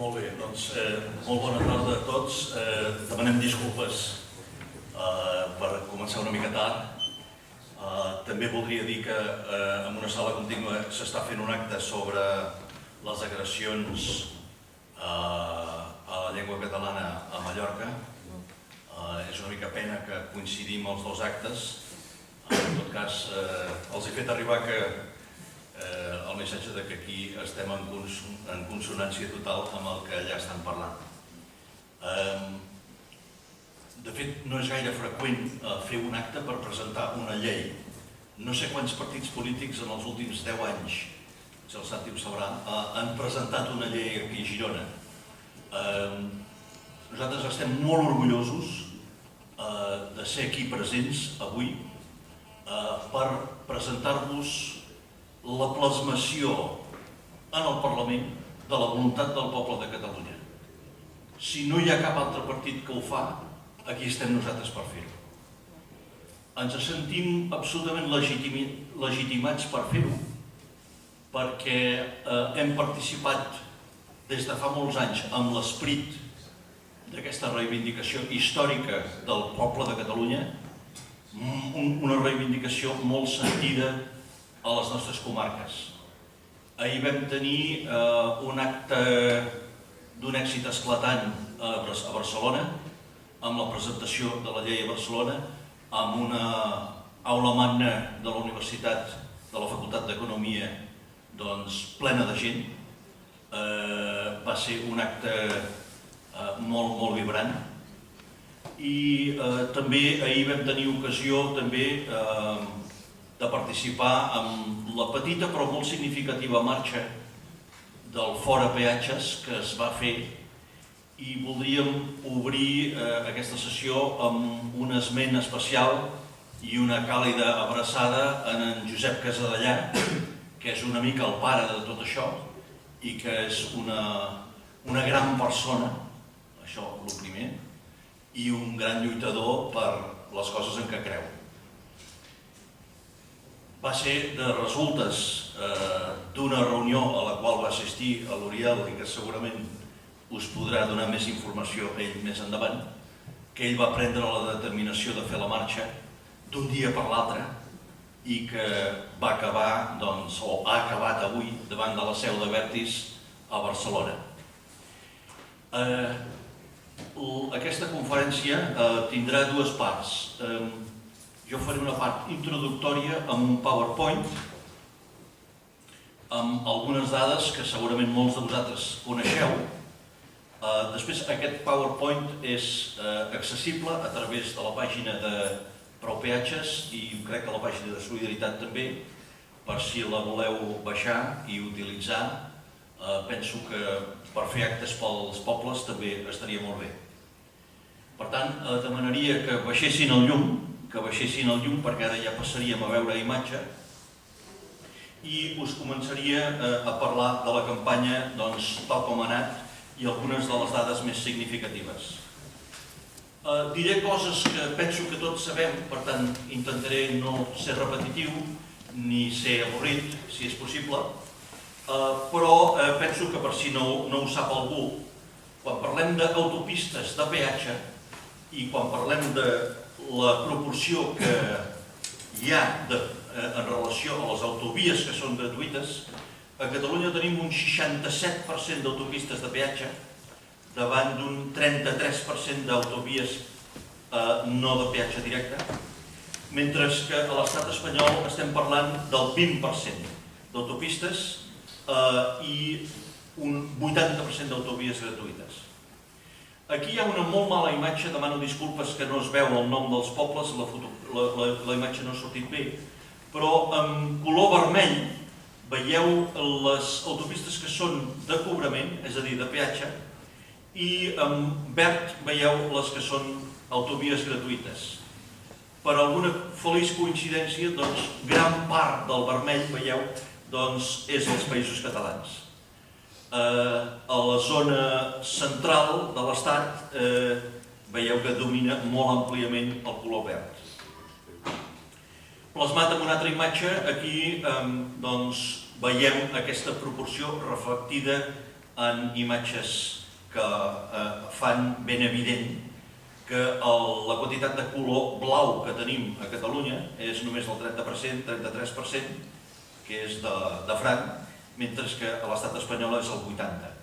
Molt bé, doncs molt bona tarda a tots. Demanem disculpes per començar una mica tard. També voldria dir que en una sala contínua s'està fent un acte sobre les agressions a la llengua catalana a Mallorca. És una mica pena que coincidim els dos actes. En tot cas, els he fet arribar que el missatge que aquí estem en consonància total amb el que allà estan parlant. De fet, no és gaire freqüent fer un acte per presentar una llei. No sé quants partits polítics en els últims 10 anys, si el Santi ho sabrà, han presentat una llei aquí a Girona. Nosaltres estem molt orgullosos de ser aquí presents avui per presentar-vos la plasmació en el Parlament de la voluntat del poble de Catalunya. Si no hi ha cap altre partit que ho fa, aquí estem nosaltres per fer-ho. Ens sentim absolutament legitimats per fer-ho, perquè hem participat des de fa molts anys amb l'esperit d'aquesta reivindicació històrica del poble de Catalunya, una reivindicació molt sentida a les nostres comarques. Ahir vam tenir un acte d'un èxit esclatant a Barcelona, amb la presentació de la llei a Barcelona, amb una aula magna de la Universitat, de la Facultat d'Economia, plena de gent. Va ser un acte molt vibrant. I també ahir vam tenir ocasió de participar en la petita però molt significativa marxa del Fora Peatges que es va fer, i voldríem obrir aquesta sessió amb un esment especial i una càlida abraçada en Josep Casadellà, que és una mica el pare de tot això i que és una gran persona, això el primer, i un gran lluitador per les coses en què creu. Va ser de resultes d'una reunió a la qual va assistir l'Oriol i que segurament us podrà donar més informació ell més endavant, que ell va prendre la determinació de fer la marxa d'un dia per l'altre i que va acabar, o ha acabat avui, davant de la seu d'Abertis a Barcelona. Aquesta conferència tindrà dues parts. Jo faré una part introductòria amb un PowerPoint, amb algunes dades que segurament molts de vosaltres coneixeu. Després, aquest PowerPoint és accessible a través de la pàgina de Prou Peatges i crec que la pàgina de Solidaritat també, per si la voleu baixar i utilitzar. Penso que per fer actes pels pobles també estaria molt bé. Per tant, demanaria que baixessin el llum, perquè ara ja passaríem a veure imatge, i us començaria a parlar de la campanya tal com ha anat i algunes de les dades més significatives. Diré coses que penso que tots sabem, per tant intentaré no ser repetitiu ni ser avorrit, si és possible, però penso que per si no ho sap algú, quan parlem d'autopistes de peatge i quan parlem de la proporció que hi ha en relació a les autovies que són gratuïtes, a Catalunya tenim un 67% d'autopistes de peatge davant d'un 33% d'autovies no de peatge directe, mentre que a l'estat espanyol estem parlant del 20% d'autopistes i un 80% d'autovies gratuïtes. Aquí hi ha una molt mala imatge, demano disculpes que no es veu el nom dels pobles, la imatge no ha sortit bé, però en color vermell veieu les autopistes que són de cobrament, és a dir, de peatge, i en verd veieu les que són autovies gratuïtes. Per alguna feliç coincidència, gran part del vermell, veieu, és als Països Catalans. A la zona central de l'estat veieu que domina molt àmpliament el color verd. Plasmat en una altra imatge, aquí veiem aquesta proporció reflectida en imatges que fan ben evident que la quantitat de color blau que tenim a Catalunya és només del 30%, 33%, que és de franc, mentre que a l'estat espanyol és el 80%.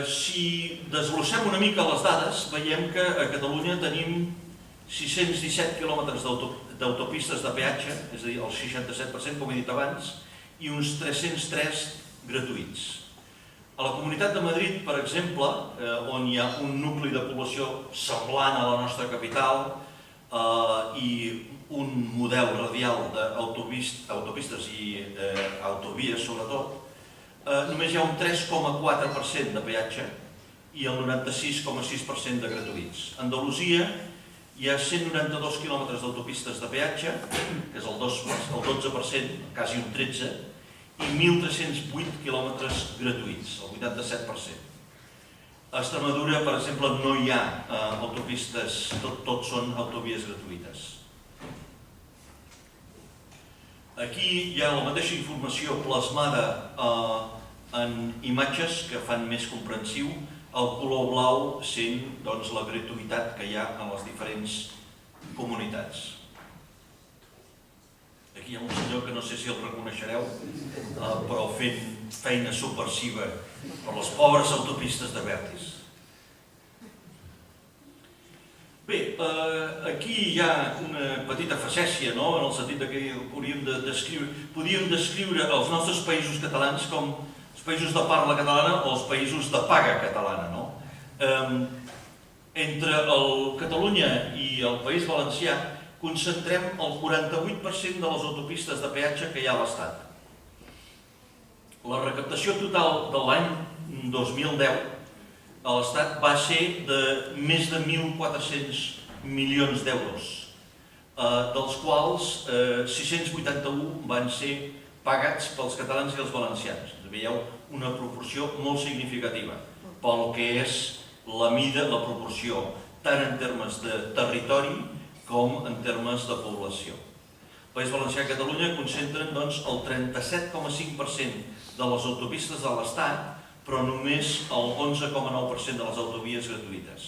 Si desglossem una mica les dades, veiem que a Catalunya tenim 617 quilòmetres d'autopistes de peatge, és a dir, el 67%, com he dit abans, i uns 303 gratuïts. A la Comunitat de Madrid, per exemple, on hi ha un nucli de població semblant a la nostra capital i un model radial d'autopistes i autovies, sobretot, només hi ha un 3,4% de peatge i el 96,6% de gratuïts. A Andalusia hi ha 192 quilòmetres d'autopistes de peatge, que és el 12%, quasi un 13%, i 1.308 quilòmetres gratuïts, el 87%. A Extremadura, per exemple, no hi ha autopistes, tot són autovies gratuïtes. Aquí hi ha la mateixa informació plasmada en imatges que fan més comprensiu el color blau sent la gratuïtat que hi ha en les diferents comunitats. Aquí hi ha un senyor que no sé si el reconeixereu, però fent feina subversiva per les pobres autopistes de Vertis. Bé, aquí hi ha una petita facècia, en el sentit que podríem descriure els nostres països catalans com els països de parla catalana o els països de paga catalana. Entre Catalunya i el País Valencià concentrem el 48% de les autopistes de peatge que hi ha a l'Estat. La recaptació total de l'any 2010 a l'Estat va ser de més de 1.400 milions d'euros, dels quals 681 van ser pagats pels catalans i els valencians. Veieu una proporció molt significativa pel que és la mida, la proporció, tant en termes de territori com en termes de població. El País Valencià i Catalunya concentren el 37,5% de les autopistes de l'Estat, però només el 11,9% de les autovies gratuïtes.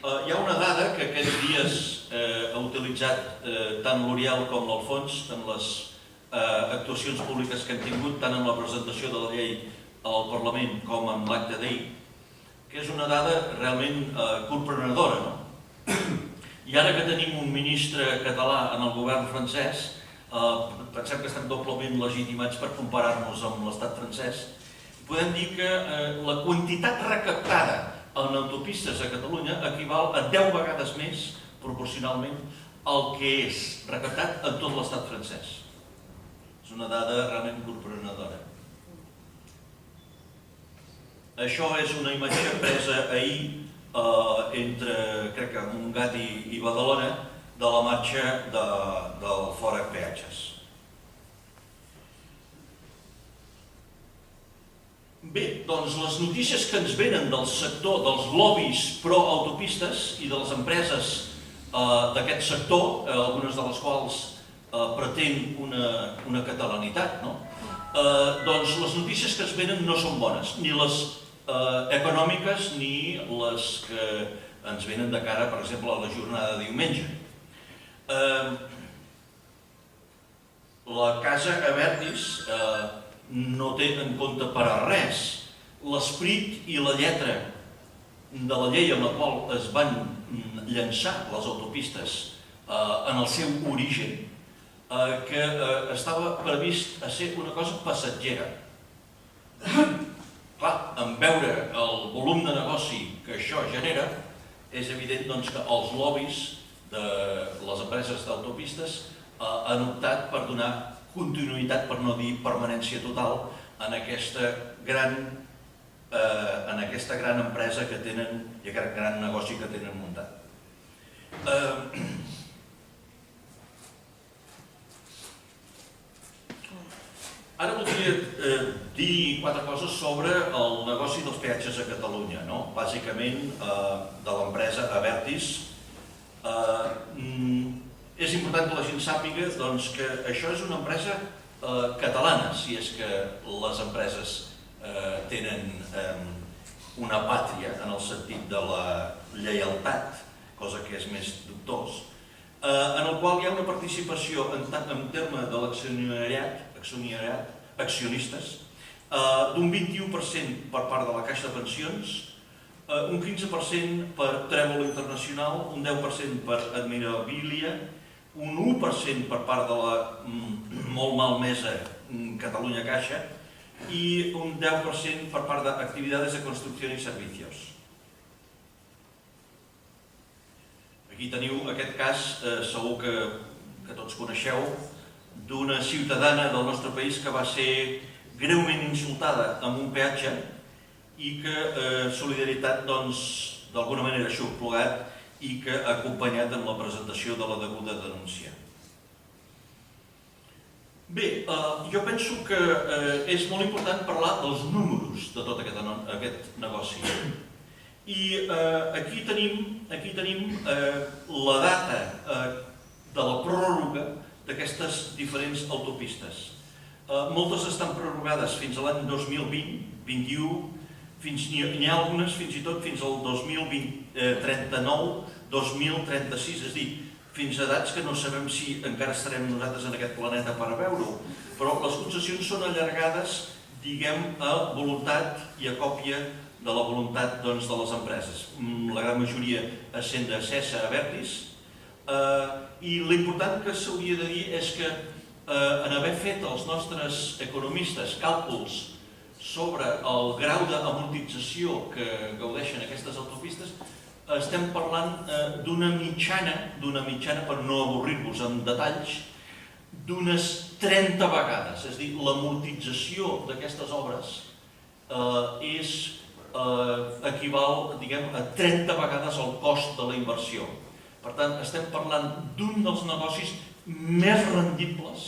Hi ha una dada que aquests dies ha utilitzat tant l'Oriol com l'Alfons en les actuacions públiques que han tingut, tant en la presentació de la llei al Parlament com en l'acte d'ahir, que és una dada realment corprenedora. I ara que tenim un ministre català en el govern francès, pensem que estem doblement legitimats per comparar-nos amb l'estat francès, podem dir que la quantitat recaptada en autopistes a Catalunya equival a 10 vegades més, proporcionalment, al que és recaptat en tot l'estat francès. És una dada realment corprenedora. Això és una imatge presa ahir entre, crec que Montgat i Badalona, de la marxa del Fora Peatges. Bé, doncs les notícies que ens venen del sector dels lobbies pro-autopistes i de les empreses d'aquest sector, algunes de les quals pretén una catalanitat, doncs les notícies que ens venen no són bones, ni les econòmiques ni les que ens venen de cara, per exemple, a la jornada de diumenge. La Casa Abertis no té en compte per a res l'esperit i la lletra de la llei en la qual es van llançar les autopistes en el seu origen, que estava previst a ser una cosa passatgera. Clar, en veure el volum de negoci que això genera, és evident que els lobbies de les empreses d'autopistes han optat per donar continuïtat, per no dir permanència total, en aquesta gran empresa que tenen i aquest gran negoci que tenen muntat. Ara voldria dir quatre coses sobre el negoci dels peatges a Catalunya, bàsicament de l'empresa Abertis. és important que la gent sàpiga que això és una empresa catalana, si és que les empreses tenen una pàtria en el sentit de la lleialtat, cosa que és més dubtós, en el qual hi ha una participació en termes de l'accionariat, accionistes, d'un 21% per part de la Caixa de Pensions, un 15% per Trèvol Internacional, un 10% per Admirabilia, un 1% per part de la molt malmesa Catalunya Caixa i un 10% per part d'Actividades de Construcció i Servicios. Aquí teniu aquest cas, segur que tots coneixeu, d'una ciutadana del nostre país que va ser greument insultada amb un peatge i que Solidaritat, d'alguna manera, ha xuplugat i que ha acompanyat en la presentació de la deguda denúncia. Bé, jo penso que és molt important parlar dels números de tot aquest negoci. I aquí tenim la data de la pròrroga d'aquestes diferents autopistes. Moltes estan prorrogades fins a l'any 2020-21, n'hi ha algunes fins i tot fins al 2039, 2036, és a dir, fins a edats que no sabem si encara estarem nosaltres en aquest planeta per veure-ho, però les concessions són allargades, diguem, a voluntat i a còpia de la voluntat de les empreses. La gran majoria essent de Sesa a Abertis, i l'important que s'hauria de dir és que en haver fet els nostres economistes càlculs sobre el grau d'amortització que gaudeixen aquestes autopistes, estem parlant d'una mitjana, per no avorrir-vos amb detalls, d'unes 30 vegades. És a dir, l'amortització d'aquestes obres equival a 30 vegades el cost de la inversió. Per tant, estem parlant d'un dels negocis més rendibles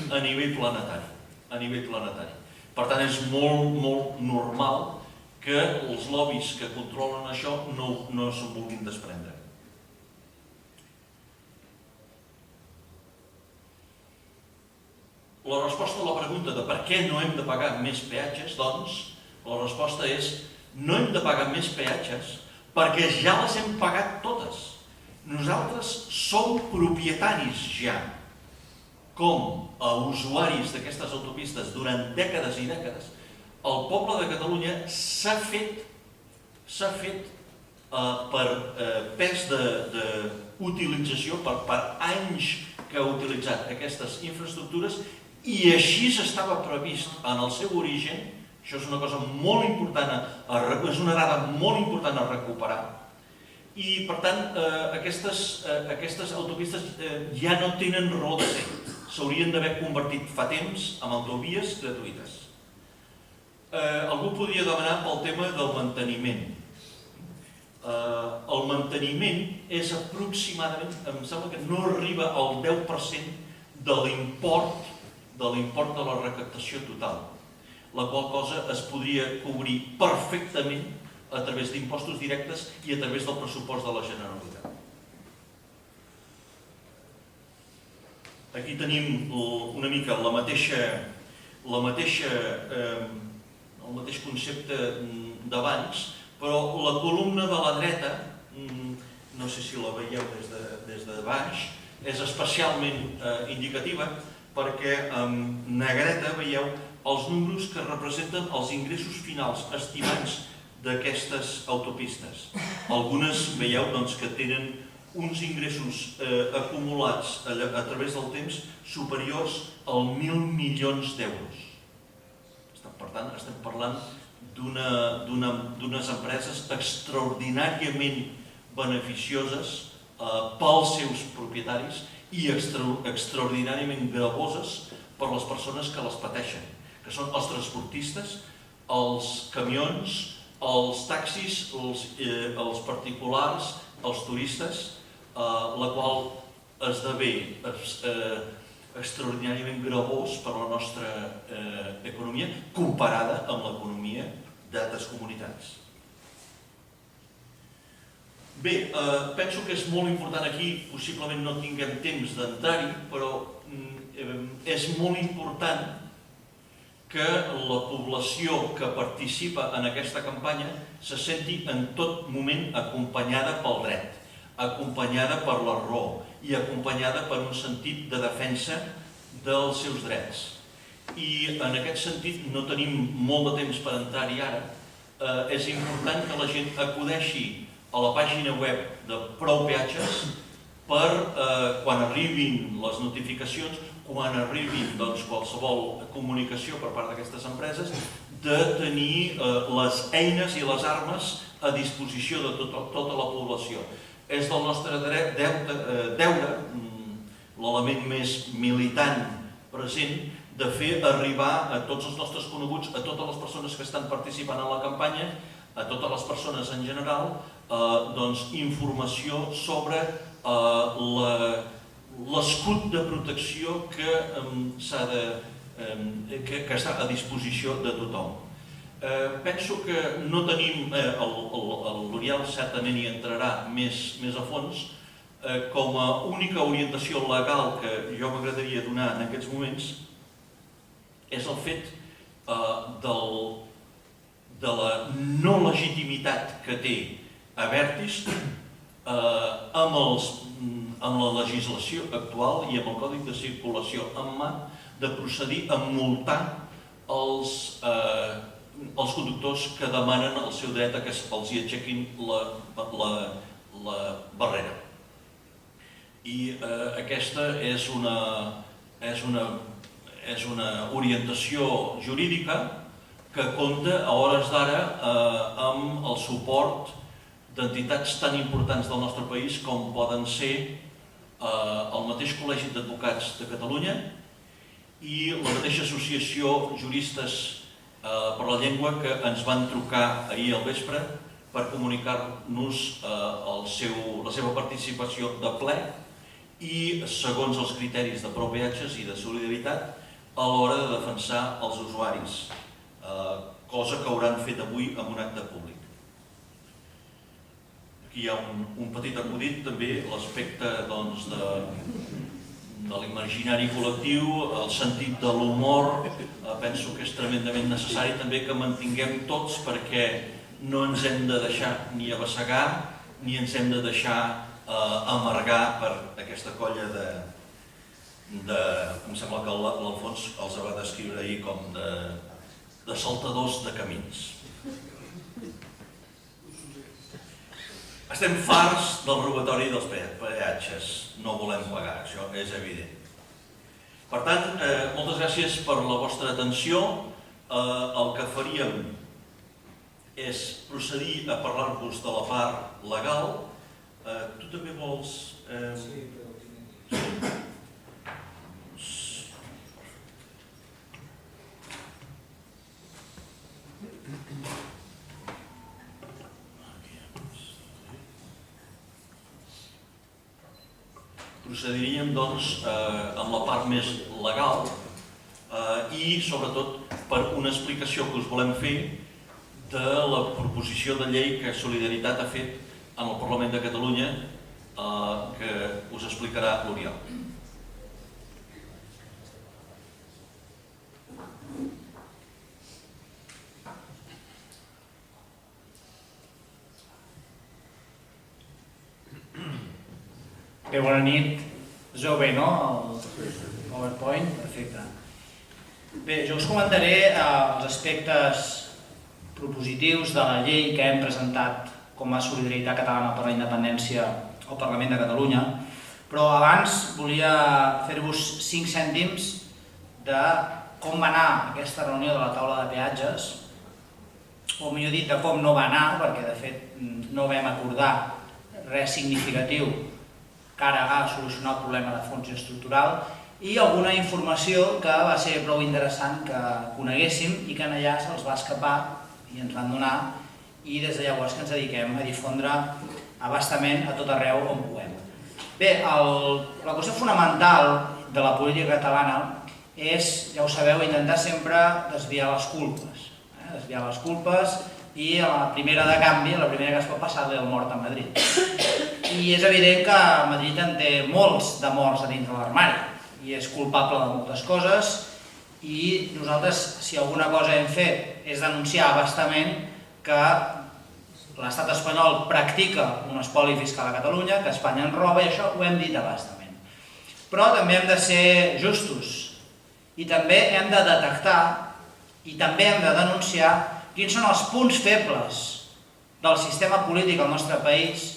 a nivell planetari. Per tant, és molt normal que els lobbies que controlen això no se'n vulguin desprendre. La resposta a la pregunta de per què no hem de pagar més peatges, doncs, la resposta és no hem de pagar més peatges perquè ja les hem pagat totes. Nosaltres som propietaris ja, com a usuaris d'aquestes autopistes durant dècades i dècades. El poble de Catalunya s'ha fet per pes d'utilització, per anys que ha utilitzat aquestes infraestructures, i així estava previst en el seu origen. Això és una cosa molt important, és una dada molt important a recuperar. I, per tant, aquestes autopistes ja no tenen raó de ser. S'haurien d'haver convertit fa temps en autovies gratuïtes. Algú podria demanar pel tema del manteniment. El manteniment és aproximadament, em sembla que no arriba al 10% de l'import de la recaptació total, la qual cosa es podria cobrir perfectament a través d'impostos directes i a través del pressupost de la Generalitat. Aquí tenim una mica el mateix concepte d'abans, però la columna de la dreta, no sé si la veieu des de baix, és especialment indicativa perquè en negreta veieu els números que representen els ingressos finals estimats d'aquestes autopistes. Algunes veieu que tenen uns ingressos acumulats a través del temps superiors als 1.000 milions d'euros. Per tant, estem parlant d'unes empreses extraordinàriament beneficioses pels seus propietaris i extraordinàriament gravoses per les persones que les pateixen, que són els transportistes, els camions, els taxis, els particulars, els turistes, la qual esdevé extraordinàriament gravós per a la nostra economia comparada amb l'economia d'altres comunitats. Bé, penso que és molt important aquí, possiblement no tinguem temps d'entrar-hi, però és molt important que la població que participa en aquesta campanya se senti en tot moment acompanyada pel dret, acompanyada per la raó i acompanyada per un sentit de defensa dels seus drets. I en aquest sentit no tenim molt de temps per entrar-hi ara. És important que la gent acudeixi a la pàgina web de Prou Peatges per, quan arribin les notificacions, quan arribi qualsevol comunicació per part d'aquestes empreses, de tenir les eines i les armes a disposició de tota la població. És del nostre deure, l'element més militant present, de fer arribar a tots els nostres coneguts, a totes les persones que estan participant en la campanya, a totes les persones en general, informació sobre l'escut de protecció que està a disposició de tothom. Penso que no tenim, l'Oriol certament hi entrarà més a fons, com a única orientació legal que jo m'agradaria donar en aquests moments és el fet de la no legitimitat que té Abertis amb la legislació actual i amb el Codi de Circulació en mà de procedir a multar els conductors que demanen el seu dret a que els hi aixequin la barrera. I aquesta és una orientació jurídica que compta a hores d'ara amb el suport d'entitats tan importants del nostre país com poden ser el mateix Col·legi d'Advocats de Catalunya i la mateixa Associació Juristes per la Llengua, que ens van trucar ahir al vespre per comunicar-nos la seva participació de ple i segons els criteris de Prou Peatges i de solidaritat a l'hora de defensar els usuaris, cosa que hauran fet avui en un acte públic. Aquí hi ha un petit acudit també, l'aspecte de l'imaginari col·lectiu, el sentit de l'humor, penso que és tremendament necessari també que mantinguem tots, perquè no ens hem de deixar ni abassegar ni ens hem de deixar amargar per aquesta colla de... Em sembla que l'Alfons els va descriure ahir com de saltadors de camins. Estem farts del robatori dels peatges, no volem pagar, això és evident. Per tant, moltes gràcies per la vostra atenció. El que faríem és procedir a parlar-vos de la part legal. Tu també vols... Sí, però... Procediríem, doncs, amb la part més legal i, sobretot, per una explicació que us volem fer de la proposició de llei que Solidaritat ha fet en el Parlament de Catalunya, que us explicarà l'Oriol. Bé, bona nit. Es veu bé, no? El PowerPoint? Perfecte. Bé, jo us comentaré els aspectes propositius de la llei que hem presentat com a Solidaritat Catalana per la Independència al Parlament de Catalunya, però abans volia fer-vos 5 cèntims de com va anar aquesta reunió de la taula de peatges, o millor dit, de com no va anar, perquè de fet no vam acordar res significatiu cara a solucionar el problema de fons estructural, i alguna informació que va ser prou interessant que coneguéssim i que allà se'ls va escapar i ens van donar, i des de llavors que ens dediquem a difondre abastament a tot arreu on puguem. Bé, la qüestió fonamental de la política catalana és, ja ho sabeu, intentar sempre desviar les culpes. Desviar les culpes i la primera de canvi, la primera que es pot passar-li el mort a Madrid. I és evident que Madrid en té molts de morts a dins de l'armari i és culpable de moltes coses i nosaltres, si alguna cosa hem fet, és denunciar bastament que l'estat espanyol practica un espoli fiscal a Catalunya, que Espanya en roba i això ho hem dit a bastament. Però també hem de ser justos i també hem de detectar i també hem de denunciar quins són els punts febles del sistema polític al nostre país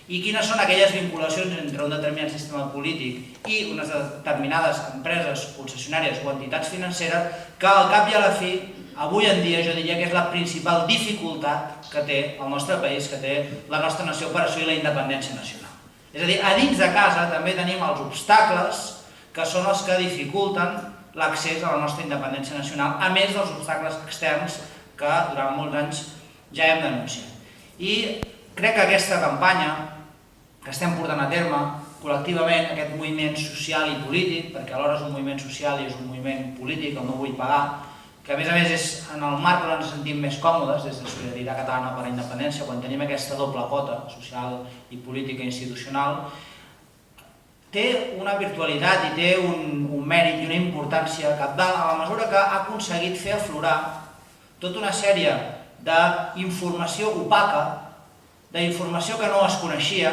i quines són aquelles vinculacions entre un determinat sistema polític i unes determinades empreses concessionàries o entitats financeres que al cap i a la fi, avui en dia jo diria que és la principal dificultat que té el nostre país, que té la nostra nació per assolir la independència nacional. És a dir, a dins de casa també tenim els obstacles que són els que dificulten l'accés a la nostra independència nacional, a més dels obstacles externs que durant molts anys ja hem denunciat. I crec que aquesta campanya que estem portant a terme col·lectivament, aquest moviment social i polític, perquè alhora és un moviment social i és un moviment polític, el No Vull Pagar, que a més és en el marc on ens sentim més còmodes des de Solidaritat Catalana per la Independència, quan tenim aquesta doble pota, social i política i institucional, té una virtualitat i té un mèrit i una importància cabdal a la mesura que ha aconseguit fer aflorar tota una sèrie d'informació opaca, d'informació que no es coneixia,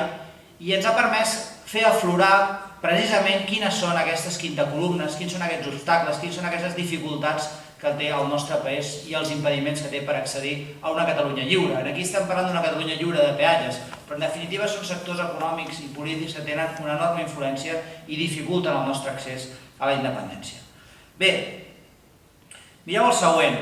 i ens ha permès fer aflorar precisament quines són aquestes quintacolumnes, quins són aquests obstacles, quines són aquestes dificultats que té el nostre país i els impediments que té per accedir a una Catalunya lliure. Aquí estem parlant d'una Catalunya lliure de peatges, però en definitiva són sectors econòmics i polítics que tenen una enorme influència i dificulten el nostre accés a la independència. Bé, mireu el següent.